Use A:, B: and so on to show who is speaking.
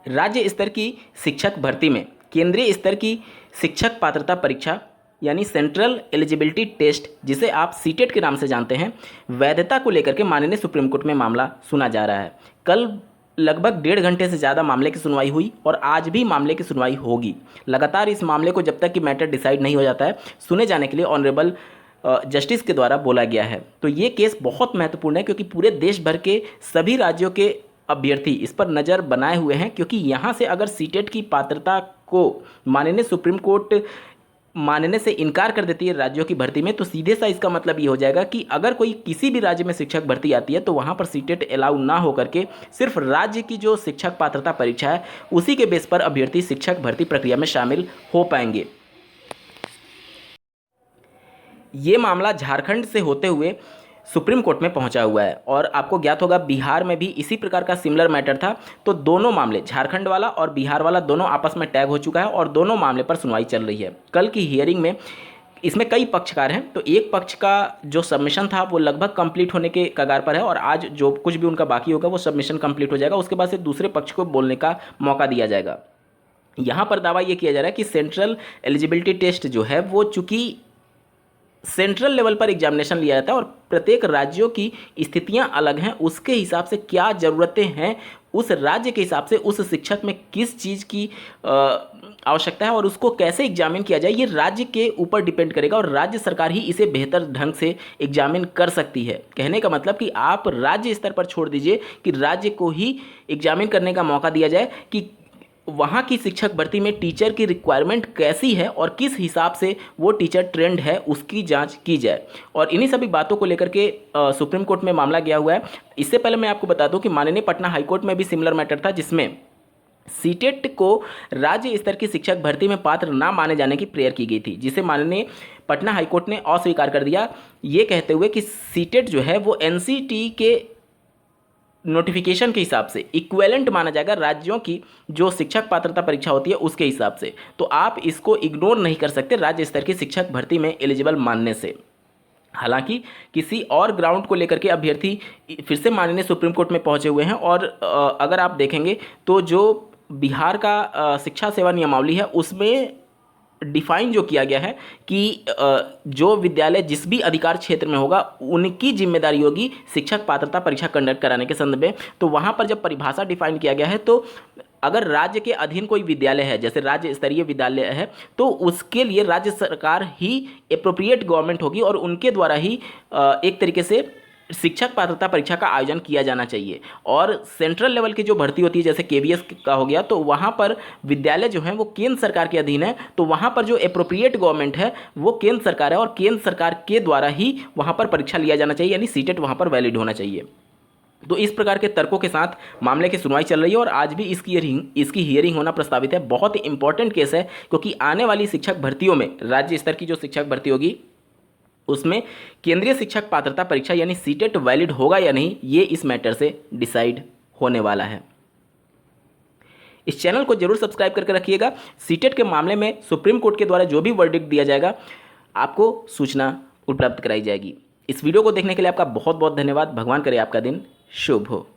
A: राज्य स्तर की शिक्षक भर्ती में केंद्रीय स्तर की शिक्षक पात्रता परीक्षा यानी सेंट्रल एलिजिबिलिटी टेस्ट, जिसे आप सीटेट के नाम से जानते हैं, वैधता को लेकर के माननीय सुप्रीम कोर्ट में मामला सुना जा रहा है। कल लगभग 1.5 घंटे से ज़्यादा मामले की सुनवाई हुई और आज भी मामले की सुनवाई होगी। लगातार इस मामले को जब तक कि मैटर डिसाइड नहीं हो जाता है सुने जाने के लिए ऑनरेबल जस्टिस के द्वारा बोला गया है। तो ये केस बहुत महत्वपूर्ण है क्योंकि पूरे देश भर के सभी राज्यों के अभ्यर्थी इस पर नज़र बनाए हुए हैं, क्योंकि यहाँ से अगर सीटेट की पात्रता को माननीय सुप्रीम कोर्ट मानने से इनकार कर देती है राज्यों की भर्ती में, तो सीधे सा इसका मतलब ये हो जाएगा कि अगर कोई किसी भी राज्य में शिक्षक भर्ती आती है तो वहाँ पर सीटेट अलाउ ना हो करके सिर्फ राज्य की जो शिक्षक पात्रता परीक्षा है उसी के बेस पर अभ्यर्थी शिक्षक भर्ती प्रक्रिया में शामिल हो पाएंगे। ये मामला झारखंड से होते हुए सुप्रीम कोर्ट में पहुंचा हुआ है और आपको ज्ञात होगा बिहार में भी इसी प्रकार का सिमिलर मैटर था। तो दोनों मामले, झारखंड वाला और बिहार वाला, दोनों आपस में टैग हो चुका है और दोनों मामले पर सुनवाई चल रही है। कल की हियरिंग में इसमें कई पक्षकार हैं, तो एक पक्ष का जो सबमिशन था वो लगभग कंप्लीट होने के कगार पर है और आज जो कुछ भी उनका बाकी होगा वो सबमिशन कंप्लीट हो जाएगा। उसके बाद से दूसरे पक्ष को बोलने का मौका दिया जाएगा। यहाँ पर दावा ये किया जा रहा है कि सेंट्रल एलिजिबिलिटी टेस्ट जो है वो चूँकि सेंट्रल लेवल पर एग्जामिनेशन लिया जाता है और प्रत्येक राज्यों की स्थितियां अलग हैं, उसके हिसाब से क्या ज़रूरतें हैं, उस राज्य के हिसाब से उस शिक्षक में किस चीज़ की आवश्यकता है और उसको कैसे एग्जामिन किया जाए, ये राज्य के ऊपर डिपेंड करेगा और राज्य सरकार ही इसे बेहतर ढंग से एग्जामिन कर सकती है। कहने का मतलब कि आप राज्य स्तर पर छोड़ दीजिए कि राज्य को ही एग्जामिन करने का मौका दिया जाए कि वहाँ की शिक्षक भर्ती में टीचर की रिक्वायरमेंट कैसी है और किस हिसाब से वो टीचर ट्रेंड है उसकी जांच की जाए। और इन्हीं सभी बातों को लेकर के सुप्रीम कोर्ट में मामला गया हुआ है। इससे पहले मैं आपको बता दूं कि माननीय पटना हाईकोर्ट में भी सिमिलर मैटर था, जिसमें सीटेट को राज्य स्तर की शिक्षक भर्ती में पात्र ना माने जाने की प्रेयर की गई थी, जिसे माननीय पटना हाईकोर्ट ने अस्वीकार कर दिया, ये कहते हुए कि सीटेट जो है वो एनसीटी के नोटिफिकेशन के हिसाब से इक्विवेलेंट माना जाएगा राज्यों की जो शिक्षक पात्रता परीक्षा होती है उसके हिसाब से। तो आप इसको इग्नोर नहीं कर सकते राज्य स्तर की शिक्षक भर्ती में एलिजिबल मानने से। हालांकि किसी और ग्राउंड को लेकर के अभ्यर्थी फिर से माननीय सुप्रीम कोर्ट में पहुंचे हुए हैं और अगर आप देखेंगे तो जो बिहार का शिक्षा सेवा नियमावली है उसमें डिफाइन जो किया गया है कि जो विद्यालय जिस भी अधिकार क्षेत्र में होगा उनकी जिम्मेदारी होगी शिक्षक पात्रता परीक्षा कंडक्ट कराने के संदर्भ में। तो वहाँ पर जब परिभाषा डिफाइन किया गया है तो अगर राज्य के अधीन कोई विद्यालय है, जैसे राज्य स्तरीय विद्यालय है, तो उसके लिए राज्य सरकार ही एप्रोप्रिएट गवर्नमेंट होगी और उनके द्वारा ही एक तरीके से शिक्षक पात्रता परीक्षा का आयोजन किया जाना चाहिए। और सेंट्रल लेवल की जो भर्ती होती है जैसे केवीएस का हो गया, तो वहाँ पर विद्यालय जो हैं वो केंद्र सरकार के अधीन है, तो वहाँ पर जो एप्रोप्रिएट गवर्नमेंट है वो केंद्र सरकार है और केंद्र सरकार के द्वारा ही वहाँ पर परीक्षा लिया जाना चाहिए, यानी सीटेट वहाँ पर वैलिड होना चाहिए। तो इस प्रकार के तर्कों के साथ मामले की सुनवाई चल रही है और आज भी इसकी हियरिंग होना प्रस्तावित है। बहुत ही इंपॉर्टेंट केस है क्योंकि आने वाली शिक्षक भर्तियों में राज्य स्तर की जो शिक्षक भर्ती होगी उसमें केंद्रीय शिक्षक पात्रता परीक्षा यानी सीटेट वैलिड होगा या नहीं, ये इस मैटर से डिसाइड होने वाला है। इस चैनल को जरूर सब्सक्राइब करके रखिएगा। सीटेट के मामले में सुप्रीम कोर्ट के द्वारा जो भी वर्डिक्ट दिया जाएगा आपको सूचना उपलब्ध कराई जाएगी। इस वीडियो को देखने के लिए आपका बहुत बहुत धन्यवाद। भगवान करे आपका दिन शुभ हो।